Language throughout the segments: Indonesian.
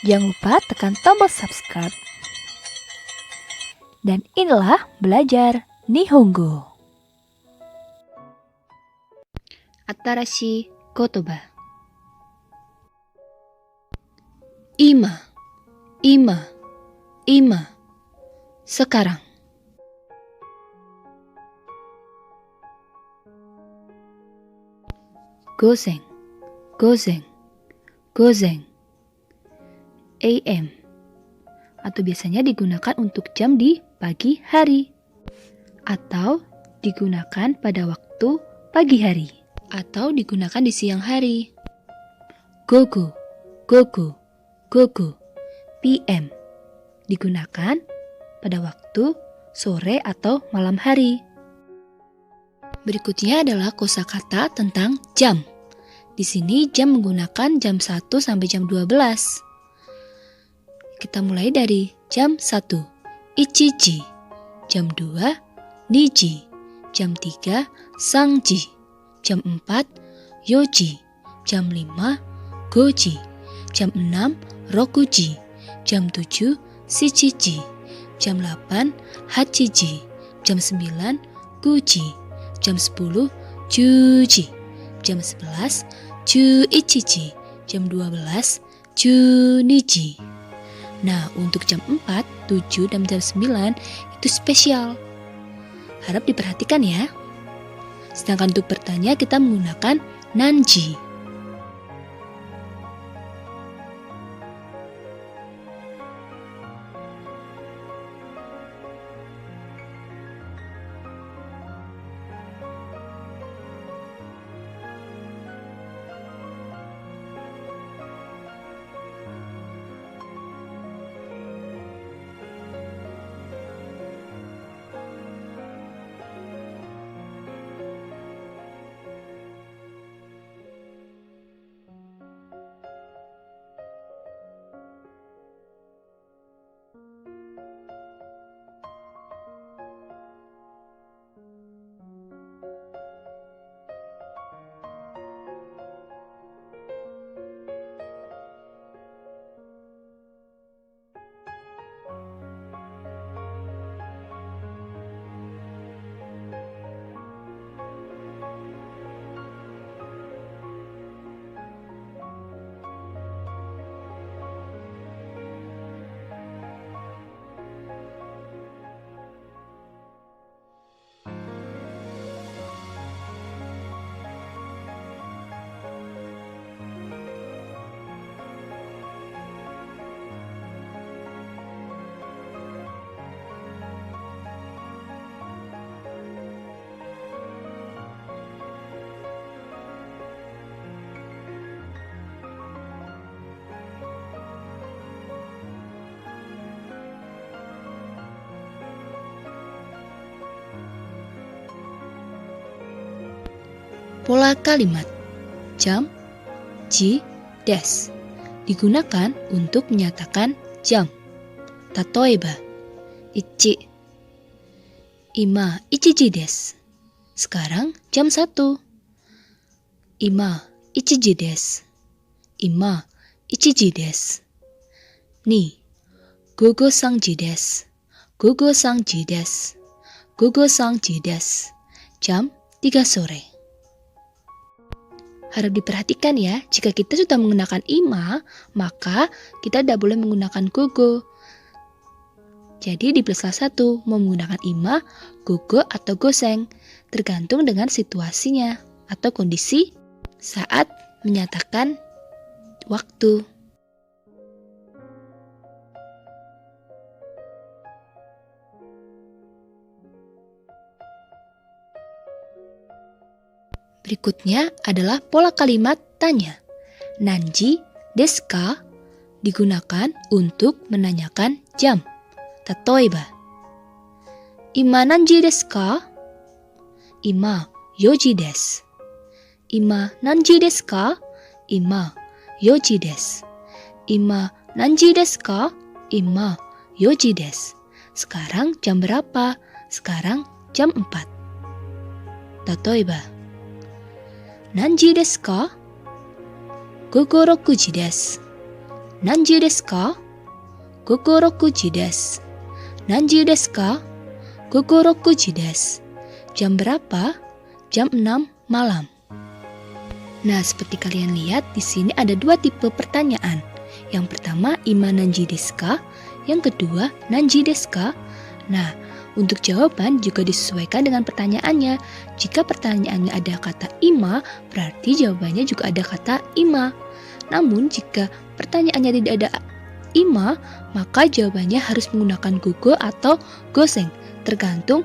Jangan lupa tekan tombol subscribe. Dan inilah belajar Nihongo. Atarashi kotoba. Ima, ima, ima. Sekarang. Gozen, gozen, gozen. AM, atau biasanya digunakan untuk jam di pagi hari, atau digunakan pada waktu pagi hari, atau digunakan di siang hari. Gogo, gogo, gogo. PM, digunakan pada waktu sore atau malam hari. Berikutnya adalah kosakata tentang jam. Di sini jam menggunakan jam 1 sampai jam 12. Kita mulai dari jam 1, ichiji, jam 2, niji, jam 3, sangji, jam 4, yoji, jam 5, goji, jam 6, rokuji, jam 7, shichiji, jam 8, hachiji, jam 9, guji, jam 10, juji, jam 11, juichiji, jam 12, juniji. Nah, untuk jam 4, 7, dan jam 9 itu spesial. Harap diperhatikan ya. Sedangkan untuk bertanya kita menggunakan nanji. Pola kalimat jam, ji, des digunakan untuk menyatakan jam. Tatoeba, ichi, ima ichiji desu. Sekarang jam 1. Ima ichiji desu. Ima ichiji desu. Ni, gogo sangji desu. Gogo sangji desu. Gogo sangji desu. Jam 3 sore. Harap diperhatikan ya, jika kita sudah menggunakan ima, maka kita tidak boleh menggunakan gogo. Jadi di salah satu, mau menggunakan ima, gogo, atau goseng, tergantung dengan situasinya atau kondisi saat menyatakan waktu. Berikutnya adalah pola kalimat tanya. Nanji desu ka digunakan untuk menanyakan jam. Tatoeba, ima nanji desu ka? Ima 4時です。今何時ですか? Ima 4時です。今何時ですか? Ima 4時です。Sekarang jam berapa? Sekarang jam 4. 例えば、何時ですか? 午後6時です。Nanji desu ka? Gogo 6 ji desu. Nanji desu ka? Gogo 6 ji desu. Jam berapa? Jam 6 malam. Nah, seperti kalian lihat, di sini ada dua tipe pertanyaan. Yang pertama, ima nanji desu ka? Yang kedua, nanji desu ka? Nah, untuk jawaban juga disesuaikan dengan pertanyaannya. Jika pertanyaannya ada kata ima, berarti jawabannya juga ada kata ima. Namun, jika pertanyaannya tidak ada ima, maka jawabannya harus menggunakan gogo atau goseng, tergantung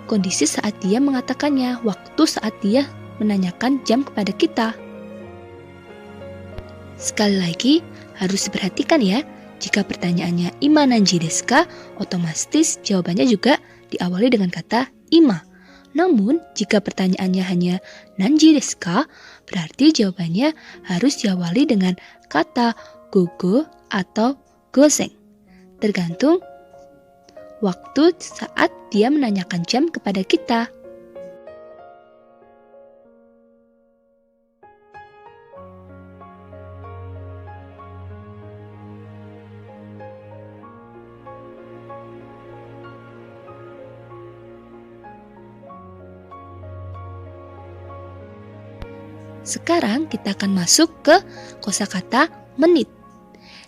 kondisi saat dia mengatakannya, waktu saat dia menanyakan jam kepada kita. Sekali lagi, harus diperhatikan ya, jika pertanyaannya ima nanji desu ka, otomatis jawabannya juga diawali dengan kata ima. Namun, jika pertanyaannya hanya nanji desu ka, berarti jawabannya harus diawali dengan kata gogo atau goseng, tergantung waktu saat dia menanyakan jam kepada kita. Sekarang kita akan masuk ke kosakata menit.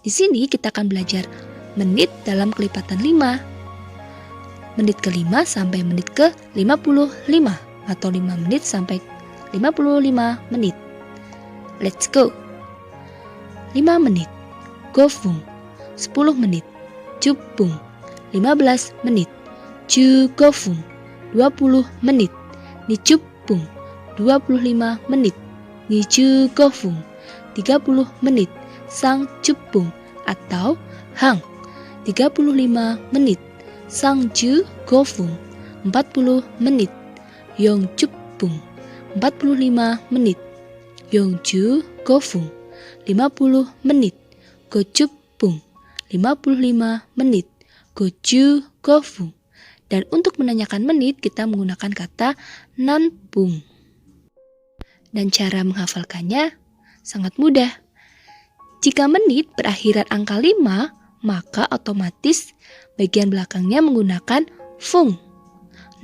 Di sini kita akan belajar menit dalam kelipatan 5. Menit ke-5 sampai menit ke-55 atau 5 menit sampai 55 menit. Let's go. 5 menit. Gofung. 10 menit. Jupung. 15 menit. Jugofung. 20 menit. Nicupung. 25 menit. Nijugofung. 30 menit. Sangcupung atau hang. 35 menit. Sangjugofung. 40 menit. Yongcupung. 45 menit. Yongjugofung. 50 menit. Gocupung. 55 menit. Gojugofung. Dan untuk menanyakan menit, kita menggunakan kata nanpung. Dan cara menghafalkannya sangat mudah. Jika menit berakhiran angka 5, maka otomatis bagian belakangnya menggunakan fung.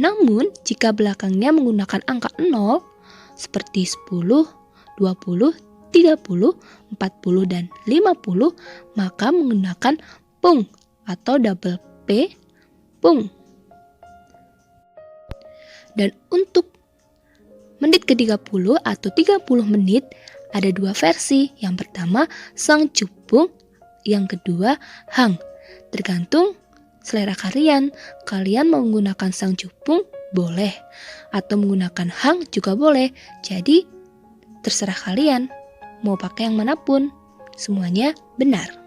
Namun, jika belakangnya menggunakan angka 0, seperti 10, 20, 30, 40, dan 50, maka menggunakan pung atau double P, pung. Dan untuk menit ke-30 atau 30 menit, ada dua versi. Yang pertama, sangcupung, yang kedua, hang. Tergantung selera kalian. Kalian mau menggunakan sangcupung, boleh. Atau menggunakan hang juga boleh. Jadi, terserah kalian. Mau pakai yang manapun, semuanya benar.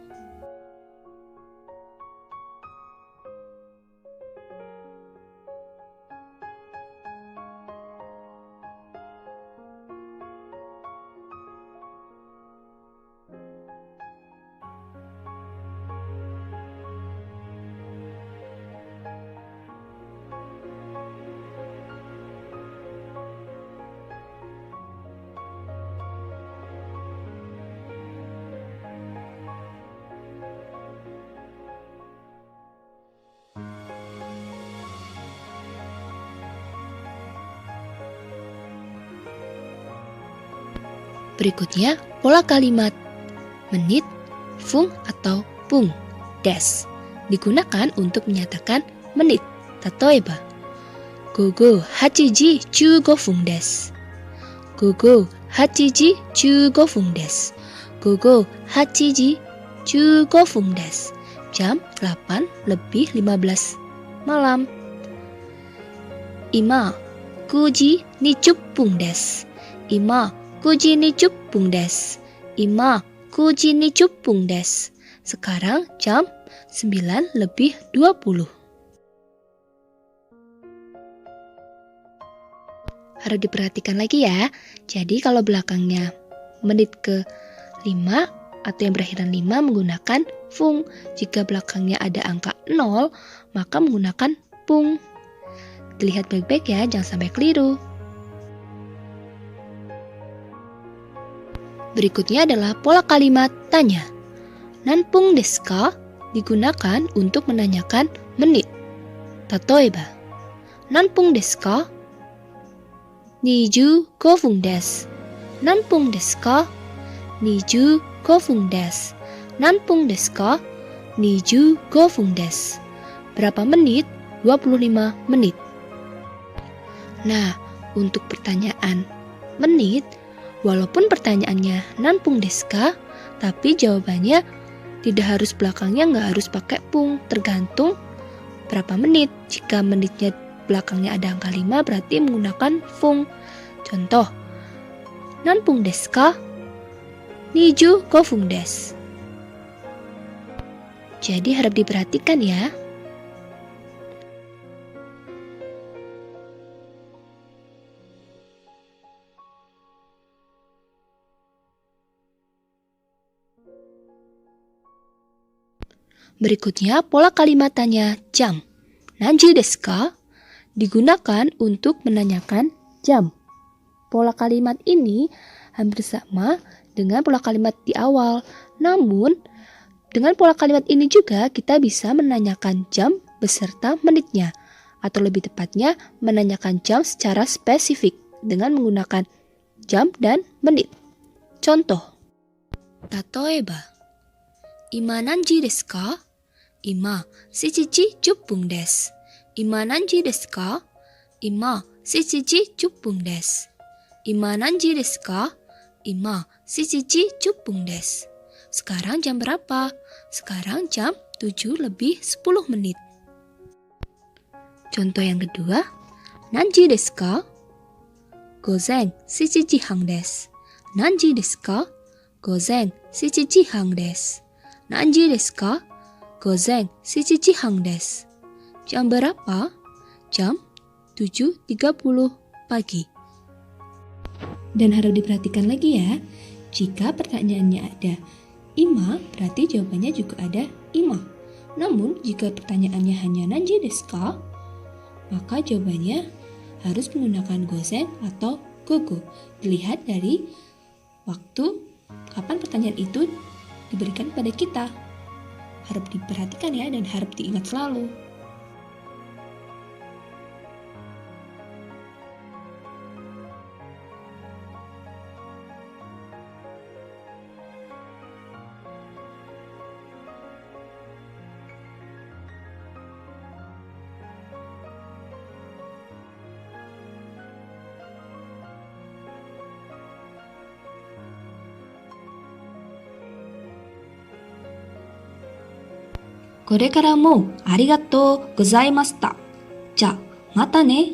Berikutnya, pola kalimat menit, fung atau pung, des digunakan untuk menyatakan menit. Tatoeba, gogo 8時15分です。gogo 8時15分です。gogo 8時15分です。Jam 8 lebih 15 malam. Ima 9時20分です。今9時20分です。今9時20分です。Sekarang jam 9 lebih 20. Harus diperhatikan lagi ya. Jadi kalau belakangnya menit ke-5 atau yang berakhiran 5 menggunakan fung. Jika belakangnya ada angka 0, maka menggunakan pung. Dilihat baik-baik ya, jangan sampai keliru. Berikutnya adalah pola kalimat tanya. Nanpung desu ka digunakan untuk menanyakan menit. Tatoeba, nanpung desu ka? 25分です. Nanpung desu ka? 25分です. Nanpung desu ka? 25分です. Berapa menit? 25 menit. Nah, untuk pertanyaan menit, walaupun pertanyaannya nanpung desu ka, tapi jawabannya tidak harus belakangnya nggak harus pakai pung, tergantung berapa menit. Jika menitnya belakangnya ada angka 5 berarti menggunakan fung. Contoh, nanpung desu ka? 25分です. Jadi harap diperhatikan ya. Berikutnya pola kalimat tanya jam. Nanji desu ka? Digunakan untuk menanyakan jam. Pola kalimat ini hampir sama dengan pola kalimat di awal. Namun, dengan pola kalimat ini juga kita bisa menanyakan jam beserta menitnya. Atau lebih tepatnya, menanyakan jam secara spesifik dengan menggunakan jam dan menit. Contoh, Tatoeba, Ima nanji desu ka? Ima 7時10分です. Ima nanji desu ka? Ima 7時10分です. Ima nanji desu ka? Ima 7時10分です. Sekarang jam berapa? Sekarang jam 7 lebih 10 menit. Contoh yang kedua, Nanji desu ka? Gozen 7時半です. Nanji desu ka? Gozen 7時半です. Nanji desu ka? Gozen 7時半です. Jam berapa? Jam 7.30 pagi. Dan harap diperhatikan lagi ya, jika pertanyaannya ada ima, berarti jawabannya juga ada ima. Namun, jika pertanyaannya hanya nanji desu ka, maka jawabannya harus menggunakan gozen atau gogo. Dilihat dari waktu kapan pertanyaan itu diberikan pada kita. Harap diperhatikan ya dan harap diingat selalu. Kore kara mo arigatou gozaimashita. Ja, mata ne.